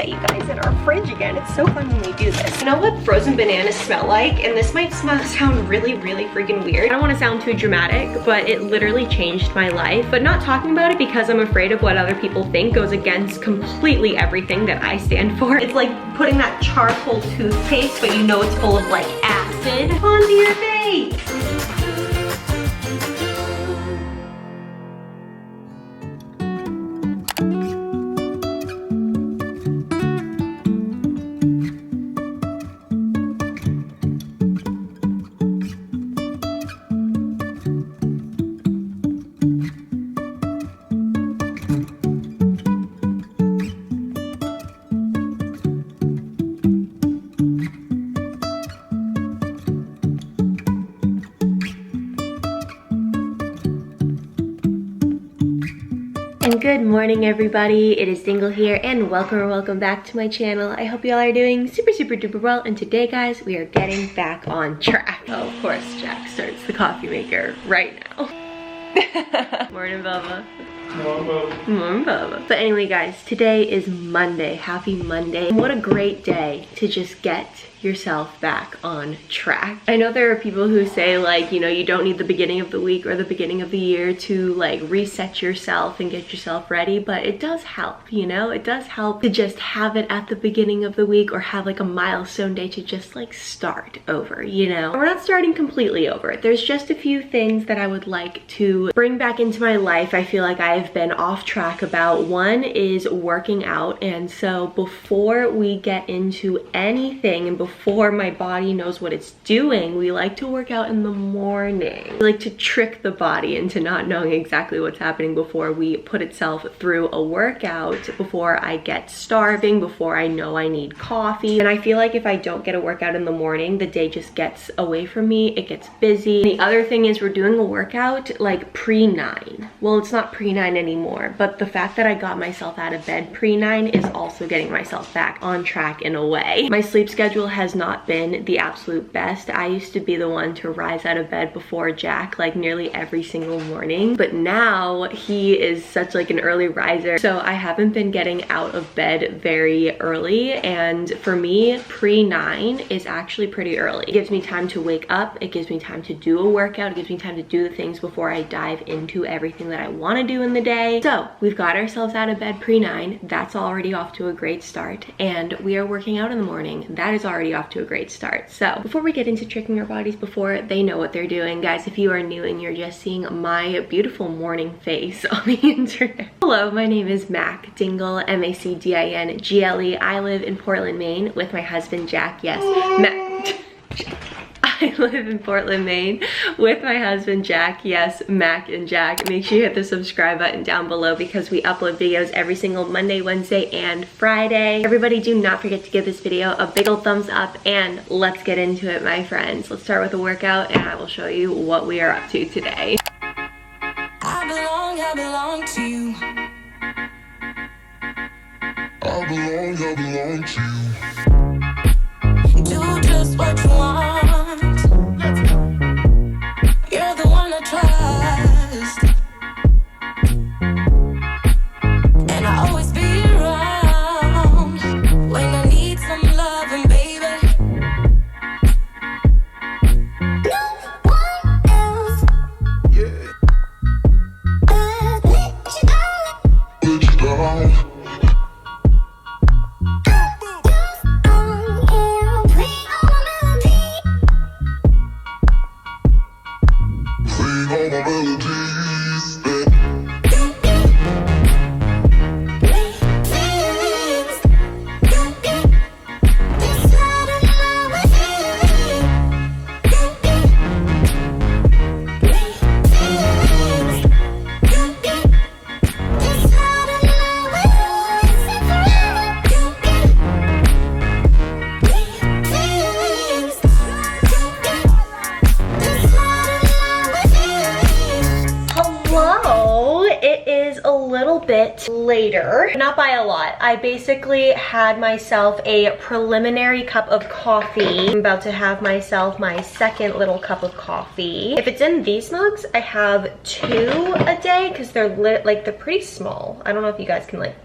reset you guys in our fridge again. It's so fun when we do this. You know what frozen bananas smell like? And this might sound really freaking weird. I don't want to sound too dramatic, but it literally changed my life. But not talking about it because I'm afraid of what other people think goes against completely everything that I stand for. It's like putting that charcoal toothpaste, but you know it's full of like acid onto your face. And good morning everybody, it is Dingle here and welcome back to my channel. I hope you all are doing super duper well, and today guys we are getting back on track. Oh, of course Jack starts the coffee maker right now. Morning Bubba. Morning Bubba. But anyway guys, today is Monday. Happy Monday. And what a great day to just get yourself back on track. I know there are people who say like, you know, you don't need the beginning of the week or the beginning of the year to like reset yourself and get yourself ready, but it does help, you know? It does help to just have it at the beginning of the week or have like a milestone day to just like start over, you know? We're not starting completely over. There's just a few things that I would like to bring back into my life. I feel like I've been off track about. One is working out, and so before we get into anything and before my body knows what it's doing, we like to work out in the morning. We like to trick the body into not knowing exactly what's happening before we put itself through a workout, before I get starving, before I know I need coffee. And I feel like if I don't get a workout in the morning, the day just gets away from me, it gets busy. The other thing is we're doing a workout like pre-9. Well, it's not pre-9 anymore, but the fact that I got myself out of bed pre-9 is also getting myself back on track in a way. My sleep schedule has not been the absolute best. I used to be the one to rise out of bed before Jack like nearly every single morning, but now he is such like an early riser, so I haven't been getting out of bed very early, and for me pre-9 is actually pretty early. It gives me time to wake up, it gives me time to do a workout, it gives me time to do the things before I dive into everything that I want to do in the day. So we've got ourselves out of bed pre-9. That's already off to a great start, and we are working out in the morning. That is already off to a great start. So before we get into tricking our bodies before they know what they're doing, guys, if you are new and you're just seeing my beautiful morning face on the internet, hello, my name is Mac Dingle, M-A-C-D-I-N-G-L-E. I live in Portland, Maine with my husband Jack. Yes, Mac. I live in Portland, Maine with my husband Jack. Yes, Mac and Jack. Make sure you hit the subscribe button down below because we upload videos every single Monday, Wednesday, and Friday. Everybody do not forget to give this video a big old thumbs up, and let's get into it, my friends. Let's start with a workout and I will show you what we are up to today. I belong to you. I belong to you. Do just what you want. You're the one I trust, and I always be around when I need some loving, baby. No one else. Yeah. Let you down. Bit later, not by a lot. I basically had myself a preliminary cup of coffee. I'm about to have myself my second little cup of coffee. If it's in these mugs, I have 2 a day because they're they're pretty small. I don't know if you guys can like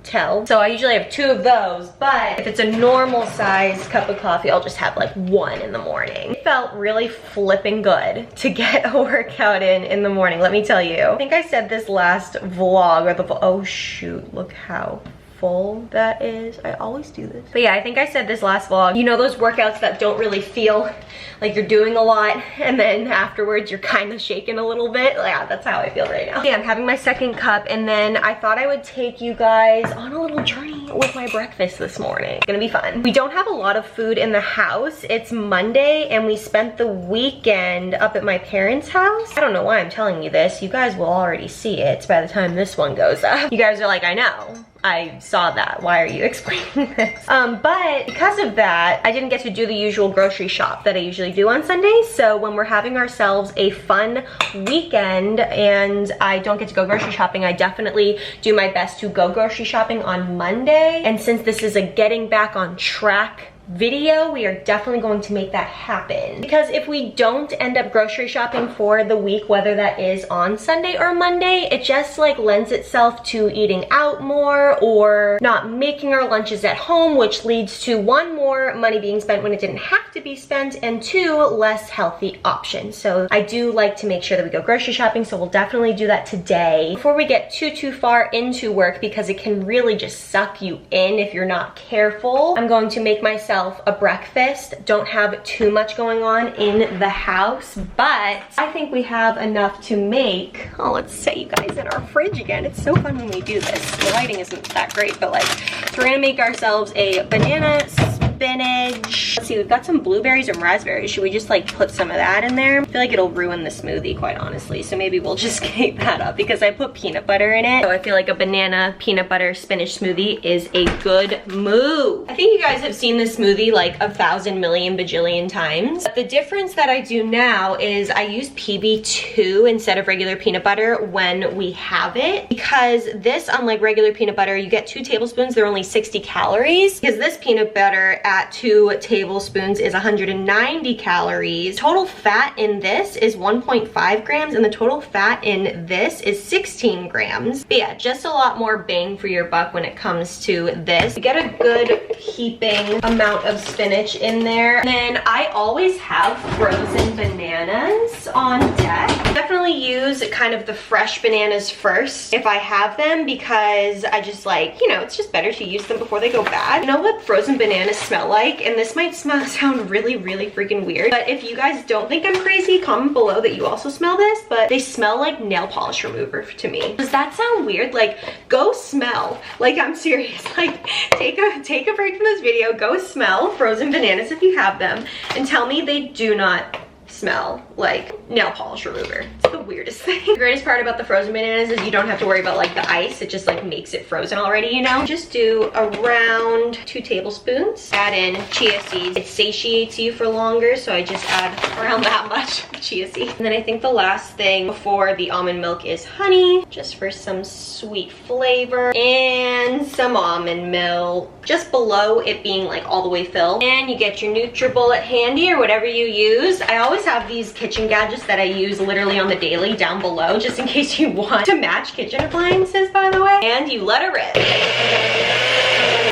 tell. So I usually have 2 of those, but if it's a normal size cup of coffee, I'll just have like 1 in the morning. It felt really flipping good to get a workout in the morning, let me tell you. I think I said this last vlog, or oh shoot, look how full that is. I always do this. But yeah, I think I said this last vlog. You know those workouts that don't really feel like you're doing a lot, and then afterwards you're kind of shaking a little bit? Yeah, that's how I feel right now. Yeah, I'm having my second cup, and then I thought I would take you guys on a little journey with my breakfast this morning. It's gonna be fun. We don't have a lot of food in the house. It's Monday, and we spent the weekend up at my parents' house. I don't know why I'm telling you this. You guys will already see it by the time this one goes up. You guys are like, I know. I saw that. Why are you explaining this? But because of that, I didn't get to do the usual grocery shop that I usually do on Sundays. So when we're having ourselves a fun weekend and I don't get to go grocery shopping, I definitely do my best to go grocery shopping on Monday. And since this is a getting back on track video, we are definitely going to make that happen, because if we don't end up grocery shopping for the week, whether that is on Sunday or Monday, it just like lends itself to eating out more or not making our lunches at home, which leads to 1, more money being spent when it didn't have to be spent, and 2, less healthy options. So I do like to make sure that we go grocery shopping, so we'll definitely do that today before we get too far into work, because it can really just suck you in if you're not careful. I'm going to make myself a breakfast. Don't have too much going on in the house, but I think we have enough to make. Oh, let's set you guys in our fridge again. It's so fun when we do this. The lighting isn't that great, but like, so we're gonna make ourselves a banana spinach. Let's see, we've got some blueberries and raspberries. Should we just like put some of that in there? I feel like it'll ruin the smoothie, quite honestly. So maybe we'll just keep that up because I put peanut butter in it. So I feel like a banana peanut butter spinach smoothie is a good move. I think you guys have seen this smoothie like 1,000 million bajillion times. But the difference that I do now is I use PB2 instead of regular peanut butter when we have it, because this, unlike regular peanut butter, you get 2 tablespoons, they're only 60 calories, because this peanut butter at 2 tablespoons is 190 calories. Total fat in this is 1.5 grams, and the total fat in this is 16 grams. But yeah, just a lot more bang for your buck when it comes to this. You get a good heaping amount of spinach in there. And then I always have frozen bananas on deck. Definitely use kind of the fresh bananas first if I have them, because I just like, you know, it's just better to use them before they go bad. You know what frozen bananas smell like? And this might sound really freaking weird, but if you guys don't think I'm crazy, comment below that you also smell this, but they smell like nail polish remover to me. Does that sound weird? Like, go smell. Like, I'm serious. Like, take a break from this video, go smell frozen bananas if you have them, and tell me they do not smell like nail polish remover. It's the weirdest thing. The greatest part about the frozen bananas is you don't have to worry about like the ice. It just like makes it frozen already, you know? Just do around 2 tablespoons. Add in chia seeds. It satiates you for longer, so I just add around that much chia seeds. And then I think the last thing before the almond milk is honey, just for some sweet flavor, and some almond milk, just below it being like all the way filled. And you get your NutriBullet handy or whatever you use. I always have these kitchen gadgets that I use literally on the daily down below, just in case you want to match kitchen appliances, by the way. And you let it rip.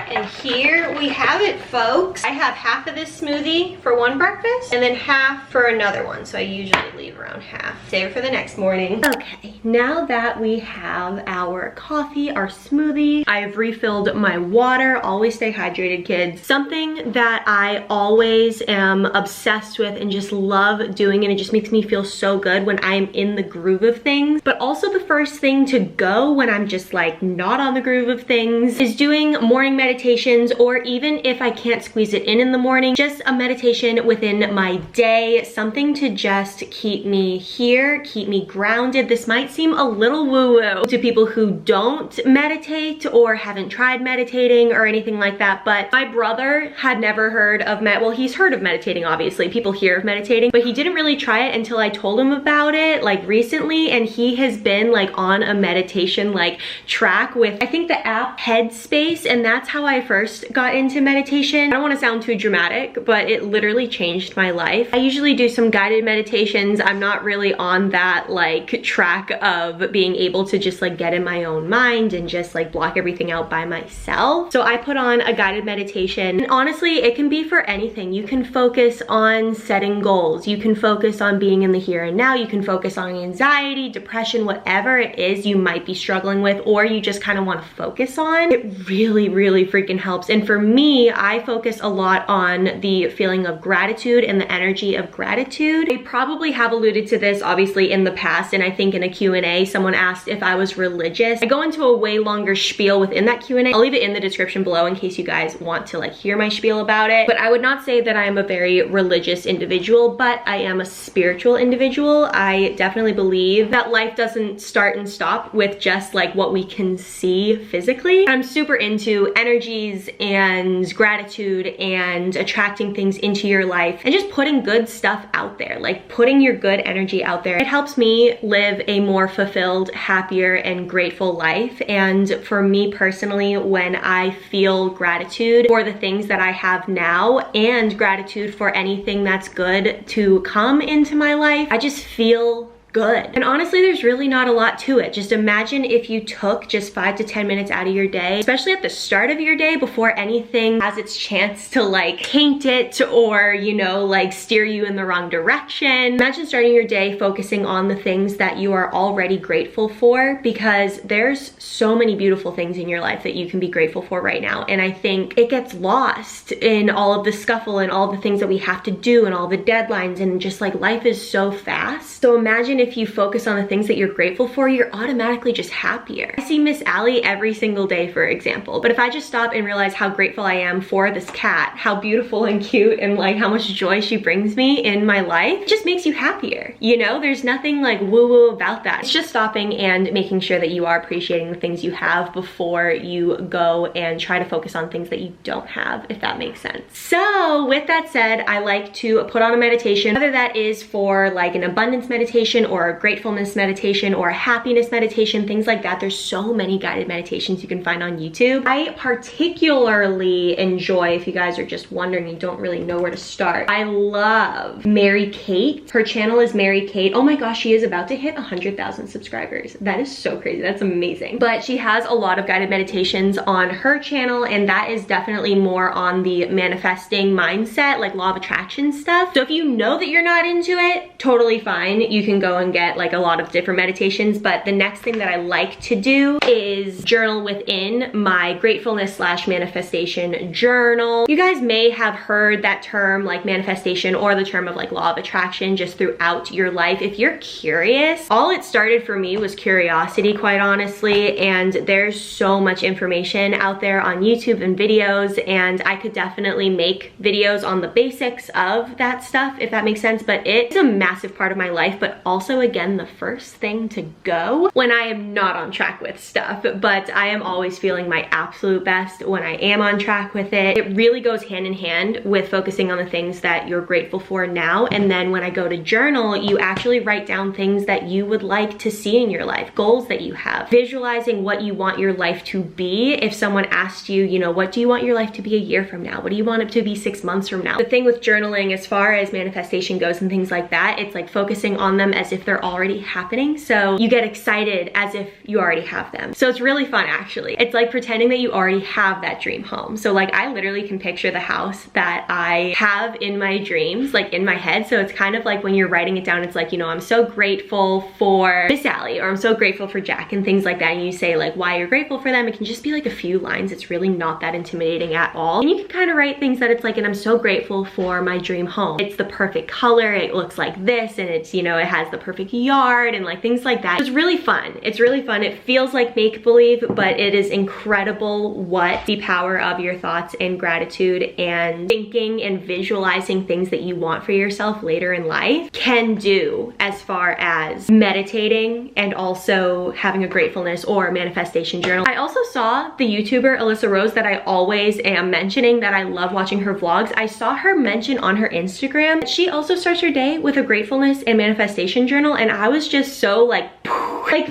And here we have it, folks. I have half of this smoothie for one breakfast and then half for another one. So I usually leave around half. Save it for the next morning. Okay, now that we have our coffee, our smoothie, I've refilled my water. Always stay hydrated, kids. Something that I always am obsessed with and just love doing, and it just makes me feel so good when I'm in the groove of things. But also the first thing to go when I'm just like not on the groove of things is doing morning meditations, or even if I can't squeeze it in the morning, just a meditation within my day, something to just keep me here, keep me grounded. This might seem a little woo-woo to people who don't meditate or haven't tried meditating or anything like that, but my brother had never heard of well, he's heard of meditating, obviously. People hear of meditating, but he didn't really try it until I told him about it like recently, and he has been like on a meditation like track with, I think, the app Headspace, and that's how I first got into meditation. I don't want to sound too dramatic, but it literally changed my life. I usually do some guided meditations. I'm not really on that like track of being able to just like get in my own mind and just like block everything out by myself. So I put on a guided meditation. And honestly, it can be for anything. You can focus on setting goals. You can focus on being in the here and now. You can focus on anxiety, depression, whatever it is you might be struggling with, or you just kind of want to focus on. It really, really freaking helps. And for me, I focus a lot on the feeling of gratitude and the energy of gratitude. I probably have alluded to this obviously in the past, and I think in a Q&A, someone asked if I was religious. I go into a way longer spiel within that Q&A. I'll leave it in the description below in case you guys want to like hear my spiel about it. But I would not say that I am a very religious individual, but I am a spiritual individual. I definitely believe that life doesn't start and stop with just like what we can see physically. I'm super into energies and gratitude and attracting things into your life and just putting good stuff out there, like putting your good energy out there. It helps me live a more fulfilled, happier, and grateful life. And for me personally, when I feel gratitude for the things that I have now and gratitude for anything that's good to come into my life, I just feel good. And honestly, there's really not a lot to it. Just imagine if you took just 5 to 10 minutes out of your day, especially at the start of your day before anything has its chance to like taint it or, you know, like steer you in the wrong direction. Imagine starting your day focusing on the things that you are already grateful for, because there's so many beautiful things in your life that you can be grateful for right now. And I think it gets lost in all of the scuffle and all the things that we have to do and all the deadlines, and just like life is so fast. So imagine if you focus on the things that you're grateful for, you're automatically just happier. I see Miss Allie every single day, for example, but if I just stop and realize how grateful I am for this cat, how beautiful and cute and like how much joy she brings me in my life, it just makes you happier. You know, there's nothing like woo-woo about that. It's just stopping and making sure that you are appreciating the things you have before you go and try to focus on things that you don't have, if that makes sense. So with that said, I like to put on a meditation, whether that is for like an abundance meditation or a gratefulness meditation or a happiness meditation, things like that. There's so many guided meditations you can find on YouTube. I particularly enjoy, if you guys are just wondering, you don't really know where to start, I love Mary Kate. Her channel is Mary Kate. Oh my gosh, she is about to hit 100,000 subscribers. That is so crazy. That's amazing. But she has a lot of guided meditations on her channel, and that is definitely more on the manifesting mindset, like law of attraction stuff. So if you know that you're not into it, totally fine. You can go and get like a lot of different meditations. But the next thing that I like to do is journal within my gratefulness / manifestation journal. You guys may have heard that term like manifestation or the term of like law of attraction just throughout your life. If you're curious, all it started for me was curiosity, quite honestly, and there's so much information out there on YouTube and videos, and I could definitely make videos on the basics of that stuff, if that makes sense. But it's a massive part of my life, but also again the first thing to go when I am not on track with stuff. But I am always feeling my absolute best when I am on track with it. It really goes hand in hand with focusing on the things that you're grateful for now. And then when I go to journal, you actually write down things that you would like to see in your life, goals that you have, visualizing what you want your life to be. If someone asked you, you know, what do you want your life to be a year from now? What do you want it to be 6 months from now? The thing with journaling, as far as manifestation goes and things like that, it's like focusing on them as if they're already happening. So you get excited as if you already have them. So it's really fun, actually. It's like pretending that you already have that dream home. So like I literally can picture the house that I have in my dreams, like in my head. So it's kind of like when you're writing it down, it's like, you know, I'm so grateful for Miss Allie, or I'm so grateful for Jack, and things like that. And you say like why you're grateful for them. It can just be like a few lines. It's really not that intimidating at all. And you can kind of write things that it's like, and I'm so grateful for my dream home. It's the perfect color. It looks like this, and it's, you know, it has the perfect yard and like things like that. It's really fun. It's really fun. It feels like make-believe, but it is incredible what the power of your thoughts and gratitude and thinking and visualizing things that you want for yourself later in life can do, as far as meditating and also having a gratefulness or manifestation journal. I also saw the YouTuber Alyssa Rose that I always am mentioning, that I love watching her vlogs. I saw her mention on her Instagram that she also starts her day with a gratefulness and manifestation journal. journal, and I was just so like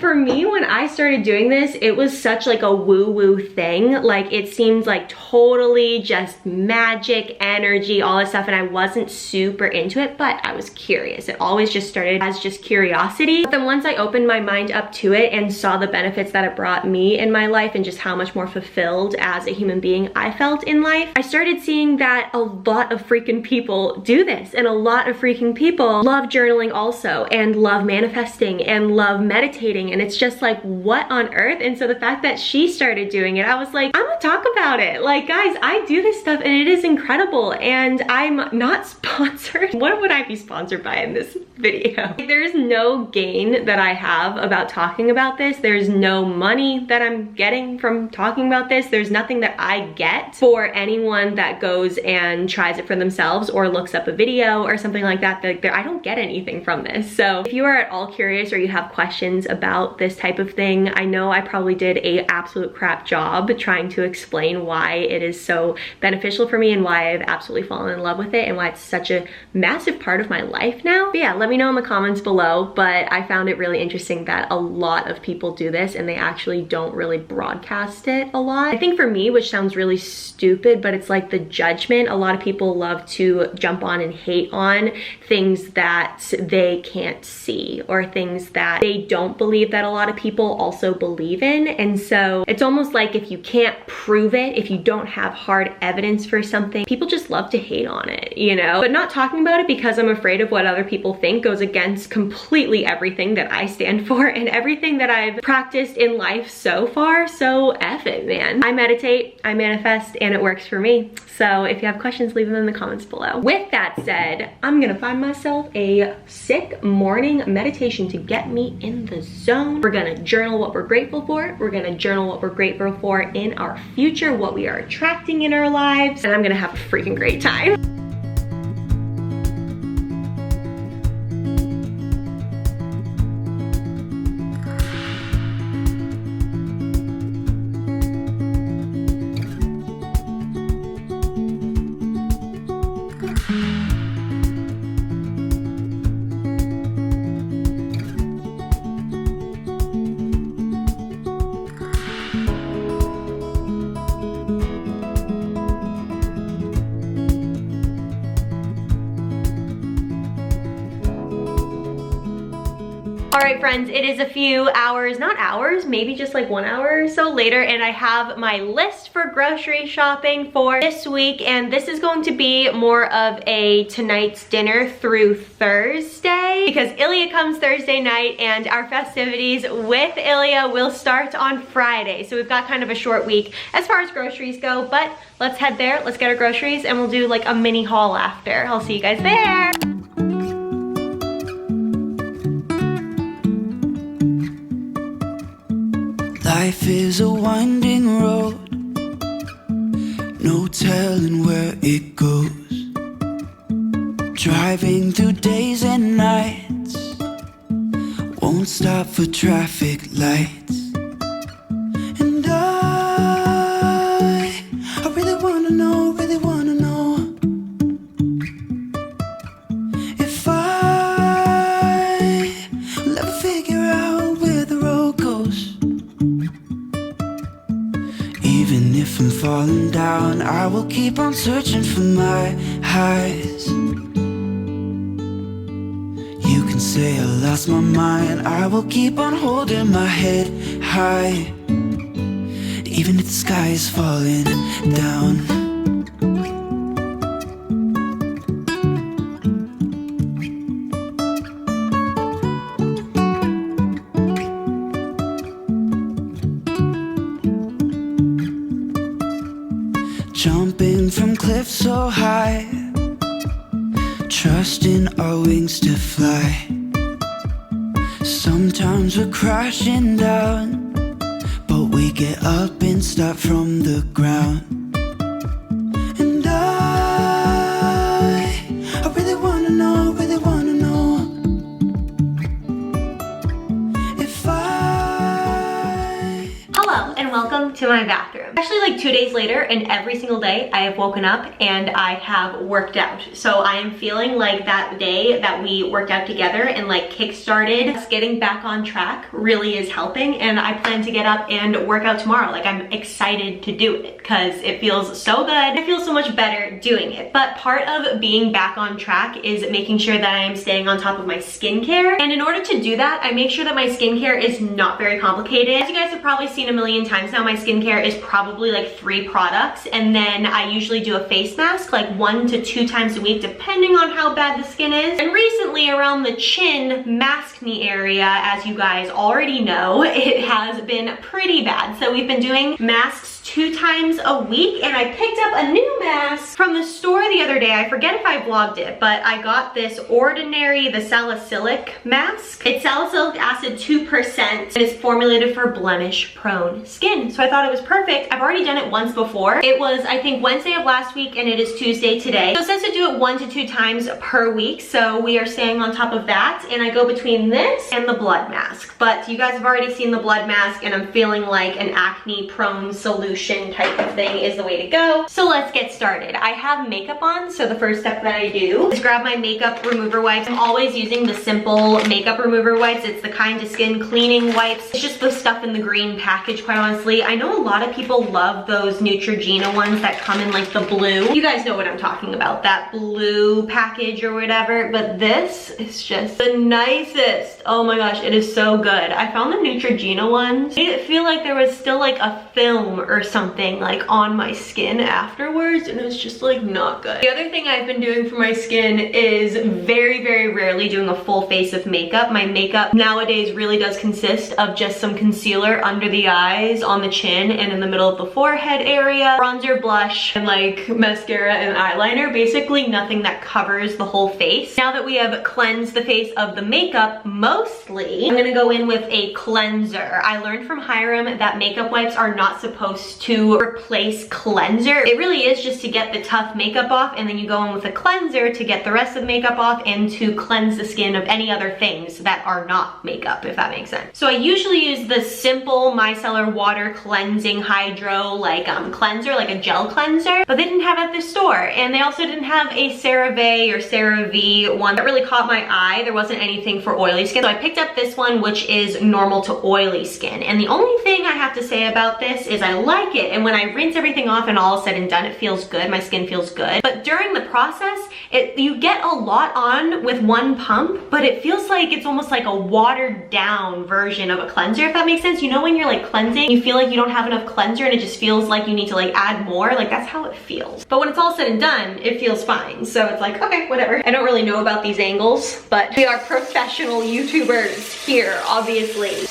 for me, when I started doing this, it was such like a woo-woo thing. Like it seemed like totally just magic energy, all this stuff, and I wasn't super into it, but I was curious. It always just started as just curiosity. But then once I opened my mind up to it and saw the benefits that it brought me in my life and just how much more fulfilled as a human being I felt in life, I started seeing that a lot of freaking people do this, and a lot of freaking people love journaling also, and love manifesting, and love meditating, and it's just like, what on earth? And so the fact that she started doing it, I was like, I'm gonna talk about it. Like, guys, I do this stuff and it is incredible, and I'm not sponsored. What would I be sponsored by in this video? There's no gain that I have about talking about this. There's no money that I'm getting from talking about this. There's nothing that I get for anyone that goes and tries it for themselves or looks up a video or something like that. I don't get anything from this. So if you are at all curious or you have questions about this type of thing, I know I probably did a absolute crap job trying to explain why it is so beneficial for me and why I've absolutely fallen in love with it and why it's such a massive part of my life now. But yeah, let me know in the comments below, but I found it really interesting that a lot of people do this and they actually don't really broadcast it a lot. I think for me, which sounds really stupid, but it's like the judgment. A lot of people love to jump on and hate on things that they can't see or things that they don't believe that a lot of people also believe in. And so it's almost like if you can't prove it, if you don't have hard evidence for something, people just love to hate on it, you know? But not talking about it because I'm afraid of what other people think goes against completely everything that I stand for and everything that I've practiced in life so far. So F it, man. I meditate, I manifest, and it works for me. So if you have questions, leave them in the comments below. With that said, I'm gonna find myself a sick morning meditation to get me in the zone. We're gonna journal what we're grateful for. We're gonna journal what we're grateful for in our future, what we are attracting in our lives, and I'm gonna have a freaking great time. All right, friends, it is a few hours, not hours, maybe just like 1 hour or so later, and I have my list for grocery shopping for this week, and this is going to be more of a tonight's dinner through Thursday, because Ilya comes Thursday night, and our festivities with Ilya will start on Friday. So we've got kind of a short week as far as groceries go, but let's head there, let's get our groceries, and we'll do like a mini haul after. I'll see you guys there. Life is a winding road, no telling where it goes. Driving through days and nights, won't stop for traffic lights. And I really wanna know, if I will ever figure out where the road goes. Even if I'm falling down, I will keep on searching for my highs. You can say I lost my mind, I will keep on holding my head high. Even if the sky is falling down. Jumping from cliffs so high, trusting our wings to fly. Sometimes we're crashing down, but we get up and start from the ground. And I really wanna know, if I... Hello and welcome to my bathroom. Actually like 2 days later, and every single day I have woken up and I have worked out. So I am feeling like that day that we worked out together and like kick-started us getting back on track really is helping, and I plan to get up and work out tomorrow. Like I'm excited to do it because it feels so good. I feel so much better doing it. But part of being back on track is making sure that I am staying on top of my skincare. And in order to do that, I make sure that my skincare is not very complicated. As you guys have probably seen a million times now, my skincare is probably like 3 products. And then I usually do a face mask like 1 to 2 times a week, depending on how bad the skin is. And recently around the chin, mask me area, as you guys already know, it has been pretty bad. So we've been doing masks 2 times a week, and I picked up a new mask from the store the other day. I forget if I vlogged it, but I got this Ordinary, the salicylic mask. It's salicylic acid 2% and is formulated for blemish prone skin. So I thought it was perfect. I've already done it once before. It was, I think, Wednesday of last week, and it is Tuesday today. So it says to do it 1 to 2 times per week. So we are staying on top of that, and I go between this and the blood mask. But you guys have already seen the blood mask, and I'm feeling like an acne prone solution type of thing is the way to go. So let's get started. I have makeup on, so the first step that I do is grab my makeup remover wipes. I'm always using the simple makeup remover wipes. It's the Kind to Skin cleaning wipes. It's just the stuff in the green package, quite honestly. I know a lot of people love those Neutrogena ones that come in like the blue. You guys know what I'm talking about, that blue package or whatever, but this is just the nicest. Oh my gosh, it is so good. I found the Neutrogena ones. Made it feel like there was still like a film or something like on my skin afterwards, and it's just like not good. The other thing I've been doing for my skin is very, very rarely doing a full face of makeup. My makeup nowadays really does consist of just some concealer under the eyes, on the chin, and in the middle of the forehead area, bronzer, blush, and like mascara and eyeliner. Basically nothing that covers the whole face. Now that we have cleansed the face of the makeup mostly, I'm gonna go in with a cleanser. I learned from Hiram that makeup wipes are not supposed to replace cleanser. It really is just to get the tough makeup off, and then you go in with a cleanser to get the rest of the makeup off and to cleanse the skin of any other things that are not makeup, if that makes sense. So I usually use the simple micellar water cleansing hydro like cleanser, like a gel cleanser, but they didn't have it at the store, and they also didn't have a CeraVe or CeraVe one that really caught my eye. There wasn't anything for oily skin, so I picked up this one, which is normal to oily skin. And the only thing I have to say about this is I like it, and when I rinse everything off and all is said and done, it feels good. My skin feels good. But during the process, you get a lot on with one pump, but it feels like it's almost like a watered down version of a cleanser, if that makes sense. You know when you're like cleansing, you feel like you don't have enough cleanser and it just feels like you need to like add more? Like that's how it feels. But when it's all said and done, it feels fine. So it's like, okay, whatever. I don't really know about these angles, but we are professional YouTubers here, obviously.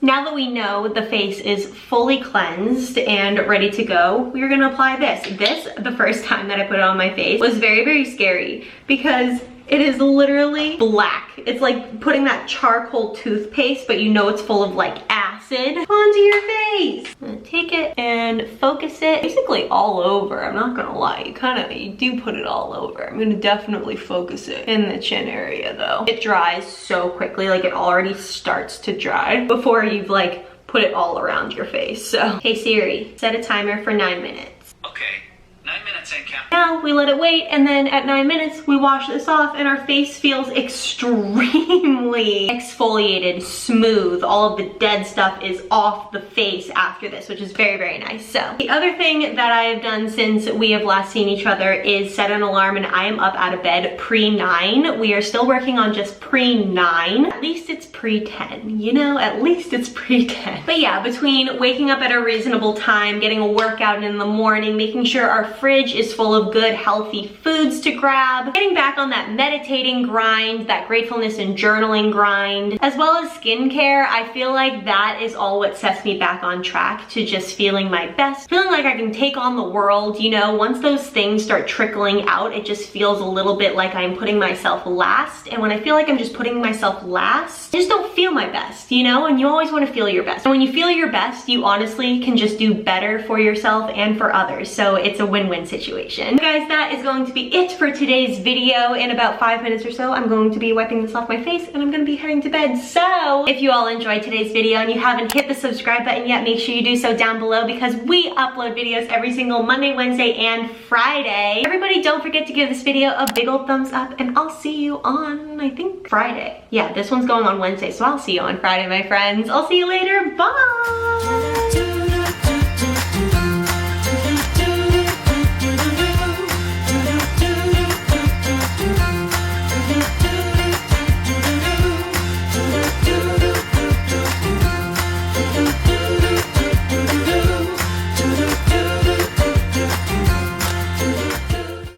Now that we know the face is fully cleansed and ready to go, we're gonna apply this. This, the first time that I put it on my face, was very, very scary because it is literally black. It's like putting that charcoal toothpaste, but you know it's full of like acid onto your face. I'm gonna take it and focus it basically all over. I'm not gonna lie, you do put it all over. I'm gonna definitely focus it in the chin area though. It dries so quickly, like it already starts to dry before you've like put it all around your face. So, hey Siri, set a timer for 9 minutes. Okay. 9 minutes in, Cap. Now we let it wait, and then at 9 minutes we wash this off, and our face feels extremely exfoliated, smooth. All of the dead stuff is off the face after this, which is very, very nice. So the other thing that I have done since we have last seen each other is set an alarm, and I am up out of bed pre-9. We are still working on just pre-9. At least it's pre-10, you know? At least it's pre-10. But yeah, between waking up at a reasonable time, getting a workout in the morning, making sure our fridge is full of good, healthy foods to grab, getting back on that meditating grind, that gratefulness and journaling grind, as well as skincare, I feel like that is all what sets me back on track to just feeling my best, feeling like I can take on the world, you know? Once those things start trickling out, it just feels a little bit like I'm putting myself last, and when I feel like I'm just putting myself last, I just don't feel my best, you know? And you always want to feel your best. And when you feel your best, you honestly can just do better for yourself and for others, so it's a win-win situation. And guys, that is going to be it for today's video. In about 5 minutes or so, I'm going to be wiping this off my face and I'm gonna be heading to bed. So if you all enjoyed today's video and you haven't hit the subscribe button yet, make sure you do so down below because we upload videos every single Monday, Wednesday, and Friday. Everybody, don't forget to give this video a big old thumbs up and I'll see you on, I think, Friday. Yeah, this one's going on Wednesday, so I'll see you on Friday, my friends. I'll see you later. Bye!